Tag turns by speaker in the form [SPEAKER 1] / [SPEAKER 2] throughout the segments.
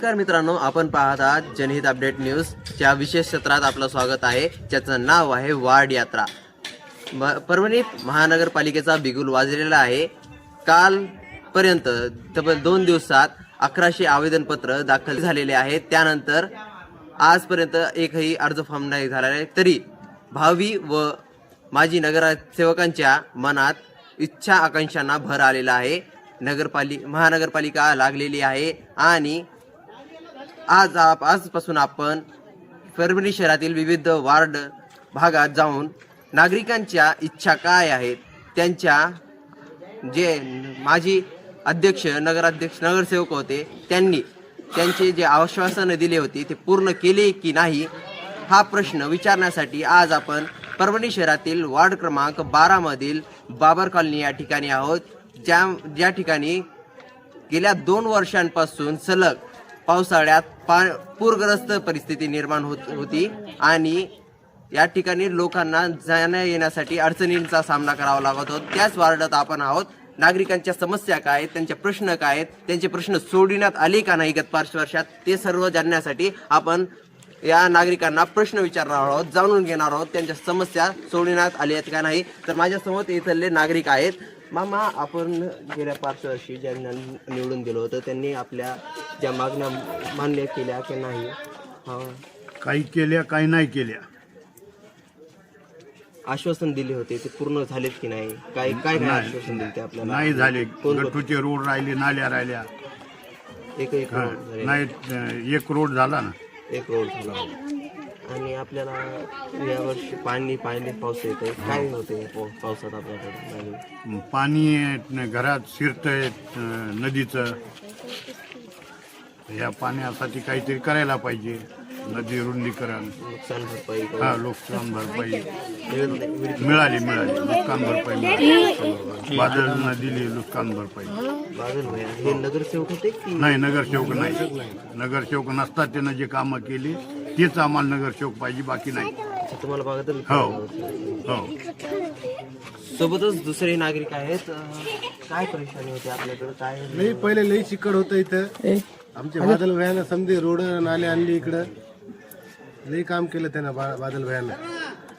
[SPEAKER 1] नमस्कार मित्रांनो, आपण पाहत आहात जनहित अपडेट न्यूज च्या विशेष सत्रात आपलं स्वागत आहे, ज्याचं नाव आहे वार्ड यात्रा। परभणी महानगरपालिकेचा बिगुल वाजलेला आहे। कालपर्यंत तब्बल 2 दिवसात 1100 आवेदनपत्र दाखल झालेले आहेत। त्यानंतर आजपर्यंत एकही अर्ज फॉर्म नाही झाला आहे, तरी भावी व माजी नगरसेवकांच्या मनात इच्छा आकांक्षांना भर आलेला आहे। महानगरपालिका लागलेली आहे आणि आजपासून आपण परभणी शहरातील विविध वार्ड भागात जाऊन नागरिकांच्या इच्छा काय आहेत, त्यांच्या जे माजी अध्यक्ष नगरसेवक होते त्यांनी त्यांचे जे आश्वासनं दिले होते ते पूर्ण केले की नाही हा प्रश्न विचारण्यासाठी आज आपण परभणी शहरातील वार्ड क्रमांक 12 मधील बाबर कॉलनी या ठिकाणी आहोत, ज्या ठिकाणी गेल्या 2 वर्षांपासून सलग पावसाळ्यात पूरग्रस्त परिस्थिती निर्माण होती आणि या ठिकाणी लोकांना जाण्या येण्यासाठी अडचणींचा सामना करावा लागत होता। त्याच वार्डात आपण आहोत। नागरिकांच्या समस्या काय आहेत, त्यांचे प्रश्न काय आहेत, त्यांचे प्रश्न सोडविण्यात आले का नाही गत 5 वर्षात, ते सर्व जाणण्यासाठी आपण या नागरिकांना प्रश्न विचारणार आहोत, जाणून घेणार आहोत त्यांच्या समस्या सोडविण्यात आल्या आहेत का नाही। तर माझ्यासमोर इथले नागरिक आहेत। मामा, आपण गेल्या 5 वर्षी ज्यांना निवडून दिलं होतं त्यांनी आपल्या ज्या मागण्या मान्य केल्या की नाही?
[SPEAKER 2] काही केल्या, काही नाही केल्या।
[SPEAKER 1] आश्वासन दिले होते ते पूर्ण झालेत की नाही? काय काय आश्वासन दिले ते आपल्याला?
[SPEAKER 2] नाही झाले। गटूचे रोड राहिले, नाल्या राहिल्या,
[SPEAKER 1] एक
[SPEAKER 2] नाही एक रोड झाला ना,
[SPEAKER 1] एक रोड झाला। आणि आपल्याला यावर्षी पाऊस येतोय, काय होते पावसात आपल्याकडे?
[SPEAKER 2] पाणी घरात शिरतंय नदीचं। या पाण्यासाठी काहीतरी करायला पाहिजे। नदी रुंदीकरण,
[SPEAKER 1] नुकसान भरपाई,
[SPEAKER 2] नुकसान भरपाई मिळाली, नुकसान भरपाई मिळाली। बादलनं दिली नुकसान भरपाई।
[SPEAKER 1] बादल भैया हे नगरसेवक होते की
[SPEAKER 2] नाही? नगरसेवक नाही। नगरसेवक नसतात त्यानं जे कामं केली तेच आम्हाला नगरसेवक पाहिजे, बाकी नाही।
[SPEAKER 1] तुम्हाला बघा,
[SPEAKER 2] हो।
[SPEAKER 1] सोबतच दुसरे नागरिक आहेत। काय परेशानी होती आपल्याकडे? काय
[SPEAKER 3] लई पहिले लई चिकट होतं इथं। आमच्या बादल भयानं समजे रोड नाले आणली इकडं, लई काम केलं त्यानं बादल भयानं।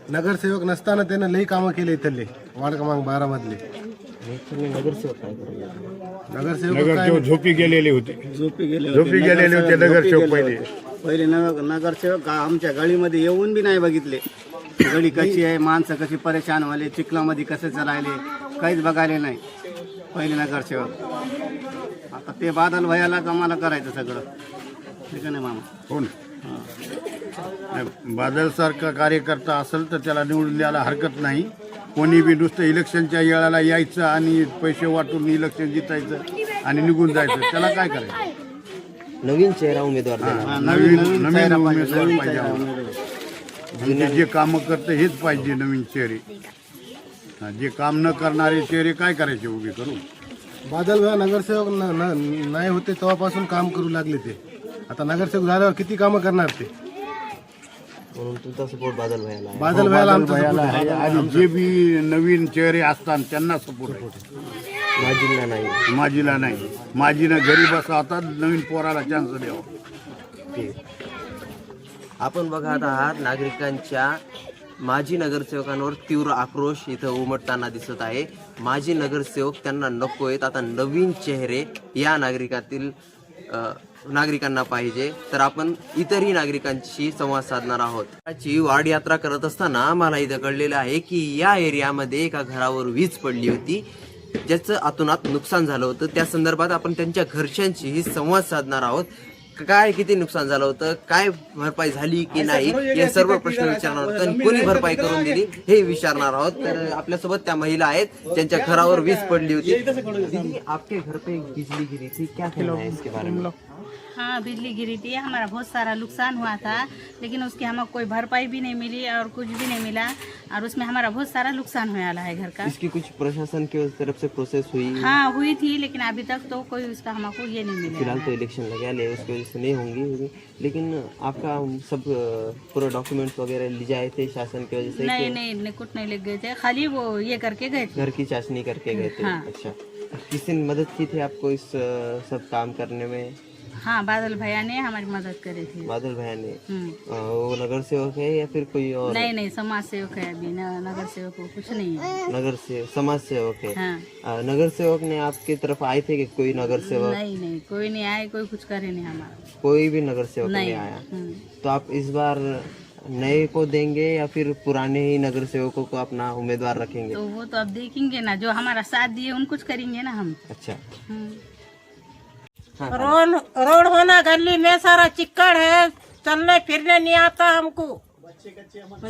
[SPEAKER 3] नगरसेवक नसताना त्यानं लई कामं केले इथले वार्ड क्रमांक 12 मधले।
[SPEAKER 1] नगरसेवक काय करतात?
[SPEAKER 2] नगरसेवक झोपी गेलेले होते नगरसेवक
[SPEAKER 4] पहिले नगरसेवक आमच्या गळीमध्ये येऊन बी नाही बघितले। गळी कशी आहे, माणसं कशी परेशान व्हायले, चिखलामध्ये कसे चालायले, काहीच बघायला नाही पहिले नगरसेवक। आता ते बादल भयालाच आम्हाला करायचं सगळं, ठीक आहे ना मामा?
[SPEAKER 2] हो ना। बादल सारखा कार्यकर्ता असेल तर त्याला निवडून द्यायला हरकत नाही। कोणी बी नुसतं इलेक्शनच्या वेळेला यायचं आणि पैसे वाटून इलेक्शन जितायचं आणि निघून जायचं, त्याला काय करायचं?
[SPEAKER 1] नवीन चेहरा उमेदवार
[SPEAKER 2] नवीन उमेदवार पाहिजे। म्हणजे जे कामं करते हेच पाहिजे, नवीन चेहरे। जे काम न करणारे चेहरे काय करायचे उभे करू?
[SPEAKER 3] बादल भया नगरसेवक नाही होते तेव्हापासून काम करू लागले ते। आता नगरसेवक झाल्यावर किती कामं करणार ते?
[SPEAKER 1] म्हणून तुमचा सपोर्ट बादल भयाला आहे।
[SPEAKER 3] बादल भयाला आमचा support आहे।
[SPEAKER 2] आणि जे बी नवीन चेहरे असतात त्यांना सपोर्ट आहे, माजीला नाही। माजीनं घरी बसवतात, नवीन पोराला चान्स द्यावा।
[SPEAKER 1] आपण बघत आहात नागरिकांच्या माजी नगरसेवकांवर तीव्र आक्रोश इथं उमटताना दिसत आहे। माजी नगरसेवक त्यांना नको आहेत, आता नवीन चेहरे या नागरिकांना पाहिजे। तर आपण इतरही नागरिकांशी संवाद साधणार आहोत। याची वार्ड यात्रा करत असताना आम्हाला इथं कळलेलं आहे की या एरियामध्ये एका घरावर वीज पडली होती, ज्याचं अतोनात नुकसान झालं होतं। त्या संदर्भात आपण त्यांच्या घरच्यांशीही संवाद साधणार आहोत। काय किती नुकसान झालं होतं, काय भरपाई झाली की नाही, हे सर्व प्रश्न विचारणार आहोत आणि कोणी भरपाई करून दिली हे विचारणार आहोत। तर आपल्यासोबत त्या महिला आहेत ज्यांच्या घरावर वीज पडली होती। दीदी, आपके घर पे बिजली गिरी थी, क्या कहना है इसके बारे में?
[SPEAKER 5] हाँ, बिजली गिरी थी, हमारा बहुत सारा नुकसान हुआ था, लेकिन उसकी हमें कोई भरपाई भी नहीं मिली और कुछ भी नहीं मिला, और उसमें हमारा बहुत सारा नुकसान हुआ है घर का।
[SPEAKER 1] इसकी कुछ प्रशासन की तरफ से प्रोसेस हुई?
[SPEAKER 5] हाँ, हुई थी, लेकिन अभी तक तो कोई उसका हमको ये नहीं मिला।
[SPEAKER 1] फिलहाल तो इलेक्शन लगा ले, उसकी वजह से नहीं होंगी, लेकिन आपका सब पूरा डॉक्यूमेंट्स वगैरह ले जाए थे शासन की वजह से?
[SPEAKER 5] नहीं, कुछ नहीं ले गए थे, खाली वो ये करके गए थे,
[SPEAKER 1] घर की चाशनी करके गए थे।
[SPEAKER 5] हाँ।
[SPEAKER 1] अच्छा, किसी ने मदद की थी आपको इस सब काम करने में?
[SPEAKER 5] हाँ, बादल भैया ने हमारी मदद करी थी।
[SPEAKER 1] बादल भैया ने
[SPEAKER 5] हम्म।
[SPEAKER 1] वो नगर सेवक है या फिर कोई और?
[SPEAKER 5] नहीं, समाज सेवक है अभी, नगर सेवक को कुछ नहीं है।
[SPEAKER 1] नगर से समाज सेवक है।
[SPEAKER 5] हाँ।
[SPEAKER 1] नगर सेवक ने आपकी तरफ आए थे कि कोई नगर सेवक?
[SPEAKER 5] नहीं, कोई नहीं आए, कोई कुछ करे नहीं हमारा।
[SPEAKER 1] कोई भी नगर सेवक नहीं आया। तो आप इस बार नए को देंगे या फिर पुराने ही नगर सेवकों को अपना उम्मीदवार रखेंगे?
[SPEAKER 5] तो वो तो अब देखेंगे ना, जो हमारा साथ दिए उनको करेंगे ना हम।
[SPEAKER 1] अच्छा।
[SPEAKER 6] रोड होना गली में सारा चिक्कड़ है, चलने फिरने नहीं आता हमको।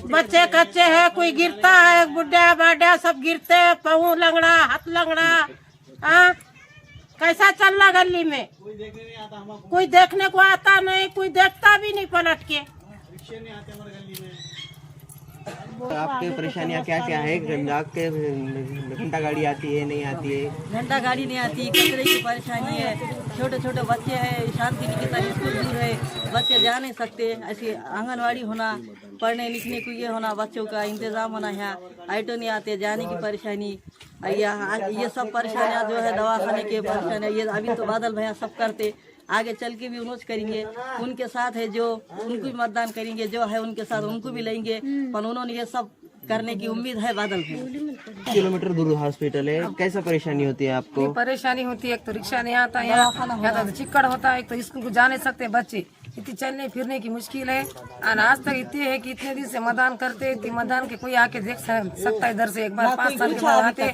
[SPEAKER 6] बच्चे कच्चे हैं, कोई गिरता है, बुढ़ा बाढ़ा सब गिरते हैं, पाँव लंगड़ा, हाथ लंगड़ा। हाँ, कैसा चलना गली में? कोई देखने को आता नहीं, कोई देखता भी नहीं पलट के।
[SPEAKER 1] आपके परेशानियाँ क्या क्या है? आपके घंटा गाड़ी आती है, नहीं आती है?
[SPEAKER 7] घंटा गाड़ी नहीं आती, कचरे की परेशानी है, छोटे छोटे बच्चे हैं, शांति निकेतन स्कूल दूर है, बच्चे जा नहीं सकते। ऐसी आंगनवाड़ी होना, पढ़ने लिखने को ये होना, बच्चों का इंतजाम होना, यहाँ ऑटो नहीं आते, जाने की परेशानी, ये सब परेशानियाँ जो है दवाखाने की परेशानी, ये अभी तो बादल भैया सब करते, आगे चल के भी उन्होंने करेंगे, उनके साथ है जो उनको भी मतदान करेंगे, जो है उनके साथ उनको भी लेंगे, पर उन्होंने ये सब करने की उम्मीद है बादल भैया।
[SPEAKER 1] किलोमीटर दूर हॉस्पिटल है, कैसा परेशानी होती है आपको?
[SPEAKER 6] परेशानी होती है, एक तो रिक्शा नहीं आता यहाँ, तो चिक्कड़ होता है, एक तो स्कूल को जा नहीं सकते बच्चे, इतनी चलने फिरने की मुश्किल है। और आज तक इतने है कि इतने दिन से मतदान करते, मतदान के कोई आके देख सकता है इधर से, एक बार 5 साल के बाद आते,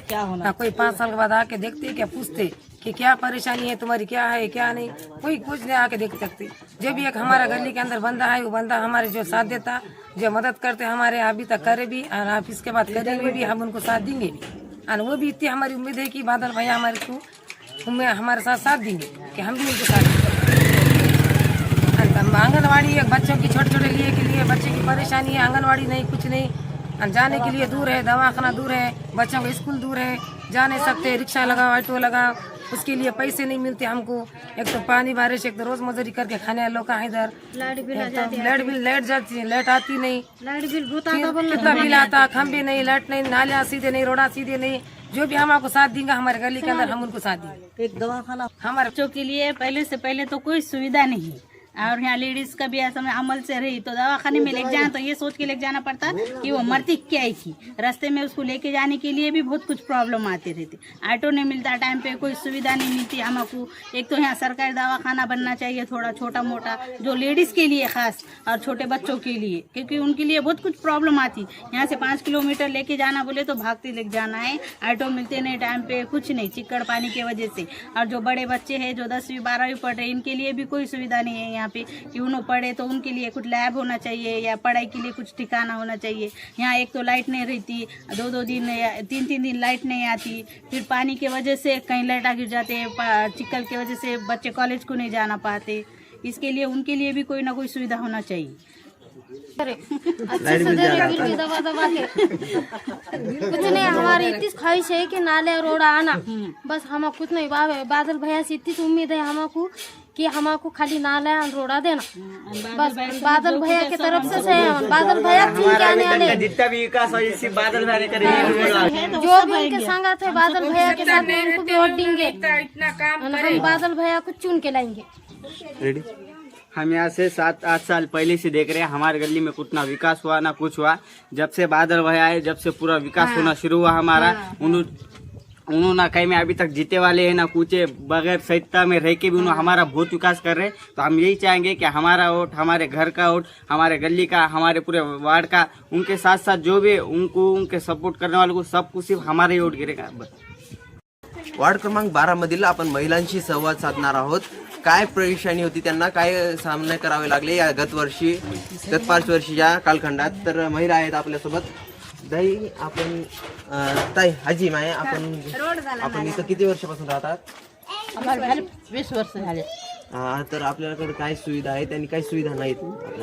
[SPEAKER 6] कोई 5 साल के बाद आके देखते क्या पूछते कि क्या परेशानी है तुम्हारी, क्या है क्या नहीं, कोई कुछ नहीं आके देख सकते। जो भी एक हमारा गली के अंदर बंदा है, वो बंदा हमारे जो साथ देता, जो मदद करते हमारे, अभी तक करे भी और आप इसके बाद करेंगे भी, हम उनको साथ देंगे भी। और वो भी इतनी हमारी उम्मीद है कि बादल भैया हमारे को हमारे साथ देंगे कि हम भी उनके साथ। आंगनवाड़ी एक बच्चों की छोटे लिए के लिए बच्चे की परेशानी है, आंगनवाड़ी नहीं, कुछ नहीं, जाने के लिए दूर है, दवाखाना दूर है, बच्चों का स्कूल दूर है, जा नहीं सकते, रिक्शा लगाओ, ऑटो लगाओ, उसके लिए पैसे नहीं मिलते हमको। एक तो पानी बारिश, एक तो रोज मजदूरी करके खाने वाले लोग इधर, लाइट जाती है, लाइट आती नहीं, कितना बिल आता, खंभे नहीं, लाइट नहीं, नालियाँ सीधे नहीं, रोड़ा सीधे नहीं। जो भी हम आपको साथ देंगे हमारे गली के अंदर, हम उनको साथ देंगे।
[SPEAKER 7] एक दवाखाना
[SPEAKER 5] हमारे बच्चों के लिए पहले से पहले तो कोई सुविधा नहीं, और यहाँ लेडीज का भी ऐसा अमल से रही तो दवाखाने में लेके जाना तो ये सोच के लेके जाना पड़ता कि वो मरती क्या ही की, रास्ते में उसको लेके जाने के लिए भी बहुत कुछ प्रॉब्लम आती रहती। ऑटो नहीं मिलता टाइम पे, कोई सुविधा नहीं मिलती हमको। एक तो यहाँ सरकारी दवाखाना बनना चाहिए थोड़ा छोटा मोटा, जो लेडीज के लिए खास और छोटे बच्चों के लिए, क्योंकि उनके लिए बहुत कुछ प्रॉब्लम आती। यहाँ से 5 किलोमीटर लेके जाना बोले तो भागते लेके जाना है, ऑटो मिलते नहीं टाइम पे, कुछ नहीं, चिक्कड़ पानी की वजह से। और जो बड़े बच्चे हैं जो 10वीं 12वीं पढ़ रहे, इनके लिए भी कोई सुविधा नहीं है यहाँ पे कि उन्होंने पढ़े, तो उनके लिए कुछ लैब होना चाहिए या पढ़ाई के लिए कुछ ठिकाना होना चाहिए। यहाँ एक तो लाइट नहीं रहती, 2-2 दिन या 3-3 दिन लाइट नहीं आती, फिर पानी की वजह से कहीं लाइट आ गिर जाते, चिक्कल की वजह से बच्चे कॉलेज को नहीं जाना पाते। इसके लिए उनके लिए भी कोई ना कोई सुविधा होना चाहिए।
[SPEAKER 1] लाइट बिल
[SPEAKER 8] दबा के कुछ नहीं, हमारी इतनी ख्वाहिश है कि नाले रोड आना, बस हम कुछ नहीं। बादल भैया से इतनी उम्मीद है हमको कि हमको खाली नाला और रोड़ा देना, बस बादल भैया की तरफ से है। बादल भैया
[SPEAKER 4] जितना भी विकास हो इसी बादल भैया ने करेंगे,
[SPEAKER 8] जो भी उनके संगत है बादल भैया के साथ में, उनको भी वोट देंगे, हम बादल भैया को चुन के लाएंगे।
[SPEAKER 1] रेडी?
[SPEAKER 4] हम यहाँ से 7-8 साल पहले से देख रहे हैं, हमारे गली में कुछ ना विकास हुआ ना कुछ हुआ। जब से बादल भैया आए, जब से पूरा विकास होना शुरू हुआ हमारा। उन्होंने कहीं में अभी तक जीते वाले हैं ना कुछ, बगैर सत्ता में रह के भी उन्होंने हमारा बहुत विकास कर रहे हैं। तो हम यही चाहेंगे कि हमारा वोट, हमारे घर का वोट, हमारे गली का, हमारे पूरे वार्ड का, उनके साथ साथ जो भी उनको उनके सपोर्ट करने वाले को सबको सिर्फ हमारा ही वोट गिरेगा।
[SPEAKER 1] वार्ड क्रमांक 12 मधील आपण महिलांशी संवाद साधणार आहोत। काय परेशानी होती, त्यांना काय सामने करावे लागले या गत 5 वर्षीच्या कालखंडात, तर महिला आहेत आपल्यासोबत। दाई, आपण ताई हाजी माय, आपण इथं किती वर्षापासून राहतात?
[SPEAKER 6] आम्हाला 20 वर्ष झाले।
[SPEAKER 1] तर आपल्याकडे काय सुविधा आहेत आणि काय सुविधा नाहीत?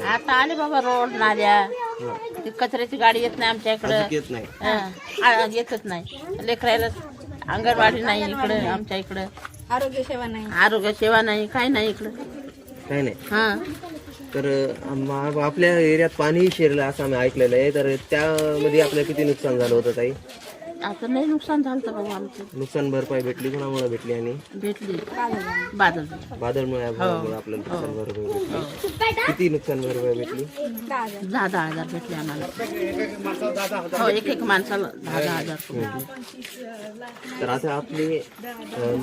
[SPEAKER 6] आता आले बाबा रोड, नाल्या, कचऱ्याची गाडी येत नाही आमच्या इकडे,
[SPEAKER 1] येत नाही,
[SPEAKER 6] येतच नाही। लेकरायला अंगणवाडी नाही इकडे, आमच्या इकडे आरोग्य सेवा नाही, काही नाही इकडे,
[SPEAKER 1] काय नाही।
[SPEAKER 6] हा,
[SPEAKER 1] तर आपल्या एरियात पाणी शिरलं असं आम्ही ऐकलेलं आहे, तर त्यामध्ये आपल्याला किती नुकसान झालं होतं ताई?
[SPEAKER 9] आता नाही नुकसान झालं तर बाबा आमचं.
[SPEAKER 1] नुकसान भरपाई भेटली कोणामुळे भेटली आणि
[SPEAKER 9] भेटली बादल.
[SPEAKER 1] बादलमुळे आपल्याला नुकसान भरपाई भेटली. किती नुकसान भरपाई भेटली?
[SPEAKER 9] 10,000 भेटले आम्हाला. हो, एक माणसाला 10,000 भेटले.
[SPEAKER 1] तर आता आपले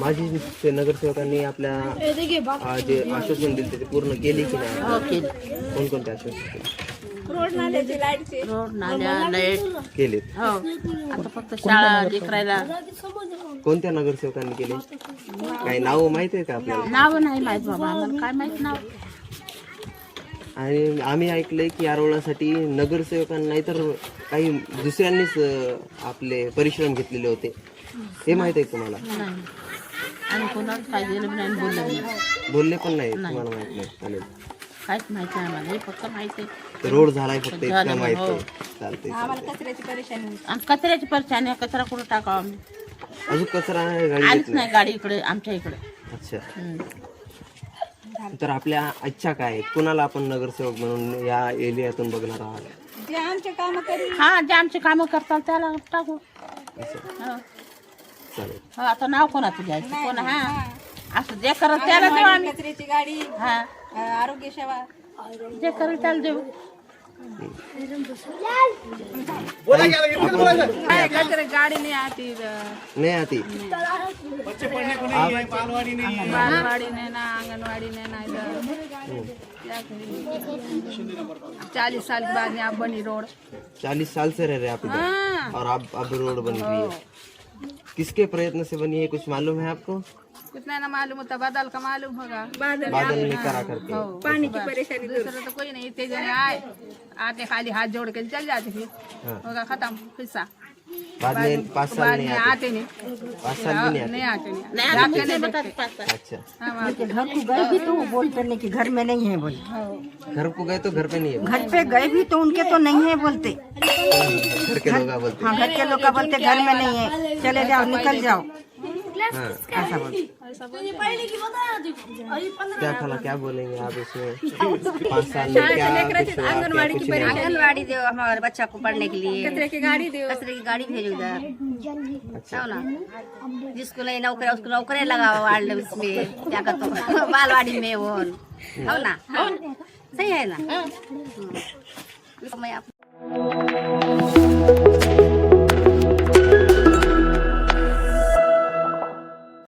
[SPEAKER 1] माजी ते नगरसेवकांनी आपल्या जे आश्वासन दिले ते पूर्ण केली की नाही?
[SPEAKER 9] हो, केली.
[SPEAKER 1] कोणकोणते आश्वासन केले?
[SPEAKER 9] रोड नाल्या लाईट
[SPEAKER 1] केलेत.
[SPEAKER 9] हो. आता फक्त शाळा लेकरायला
[SPEAKER 1] कोणत्या नगरसेवकांनी केले? काही नाव माहिती आहे का आपल्याला?
[SPEAKER 9] नाव नाही माहित बाबा आम्हाला. काय माहित नाव?
[SPEAKER 1] आणि आम्ही ऐकलंय की आरोळासाठी नगरसेवकांना नाही तर काही दुसऱ्यांनीच आपले परिश्रम घेतलेले होते. हे माहित आहे तुम्हाला?
[SPEAKER 9] नाही. आणि कोणाला काय दिलं नाही, बोललं नाही.
[SPEAKER 1] बोलले पण नाही तुम्हाला माहित नाही? चालेल.
[SPEAKER 9] काहीच माहित नाही आम्हाला. हे फक्त माहित आहे
[SPEAKER 1] रोड झालाय फक्त
[SPEAKER 9] झालं
[SPEAKER 1] इतकं माहित
[SPEAKER 9] हो.
[SPEAKER 1] आहे. चालतंय.
[SPEAKER 9] आणि कचऱ्याची परेशानी आहे. कचरा कुठं टाकावा आम्ही?
[SPEAKER 1] अजून कचरा गाडी
[SPEAKER 9] आलीच
[SPEAKER 1] येत
[SPEAKER 9] नाही गाडी इकडे आमच्या इकडे.
[SPEAKER 1] अच्छा. तर आपल्या इच्छा काय आहेत? कुणाला आपण नगरसेवक म्हणून या एरियातून बघणार आहात?
[SPEAKER 9] हा, जे आमचे कामं करतात त्याला टाकू. हो.
[SPEAKER 1] चालेल.
[SPEAKER 9] हो, आता नाव कोणाचं घ्यायचं? कोण? हा, असं जे करत त्याला देऊ आम्ही.
[SPEAKER 5] कचऱ्याची गाडी,
[SPEAKER 9] हा,
[SPEAKER 5] आरोग्य सेवा.
[SPEAKER 9] जे करेल त्याला देऊ.
[SPEAKER 5] गाड़ी नहीं आती,
[SPEAKER 1] नाही आती.
[SPEAKER 5] बालवाड़ी नहीं ना, आंगनवाड़ी नहीं ना इधर। 40 साल के बाद यहाँ बनी रोड।
[SPEAKER 1] 40 साल से रह रहे आप इधर और अब रोड बन रही है. किसके प्रयत्न से बनी है? कुछ मालूम है आपको?
[SPEAKER 5] कितना ना मालूम होता, बादल का मालूम होगा।
[SPEAKER 1] बादल ने करा करके.
[SPEAKER 5] पानी की परेशानी दूसरा तो कोई नहीं, इतने जने आए आते खाली हाथ जोड़ के चल जाते, फिर होगा खत्म हिस्सा।
[SPEAKER 1] बाद में 5 साल नहीं आते.
[SPEAKER 5] आते नहीं,
[SPEAKER 1] 5 साल भी नहीं आते.
[SPEAKER 5] नहीं आते नहीं।
[SPEAKER 9] नाही, आता मुझे बता पाता.
[SPEAKER 1] अच्छा.
[SPEAKER 10] घर को गए भी तो वो बोलते नहीं कि घर में नहीं है बोले।
[SPEAKER 1] घर को गए तो घर पे नहीं है.
[SPEAKER 10] घर पे गए भी तो उनके तो नहीं है बोलते।
[SPEAKER 1] घर के लोग बोलते.
[SPEAKER 10] हाँ, घर के लोग का बोलते घर में नहीं है, चले जाओ निकल जाओ,
[SPEAKER 1] हाँ.
[SPEAKER 10] ऐसा बोलते।
[SPEAKER 1] क्या खाला, क्या बोलेंगे आप इसमें? 5 साल में क्या आंगनवाड़ी की
[SPEAKER 10] आंगनबाड़ी दो हमारे बच्चा को पढ़ने के लिए,
[SPEAKER 5] कचरे की गाड़ी दो,
[SPEAKER 10] कचरे की गाड़ी भेजो उधर।
[SPEAKER 1] अच्छा.
[SPEAKER 10] हो ना, जिसको नहीं नौकरी उसको नौकरी लगाओ वार्ड उसमें, क्या कहते बालवाड़ी में वो, हो ना, सही है ना? मैं आप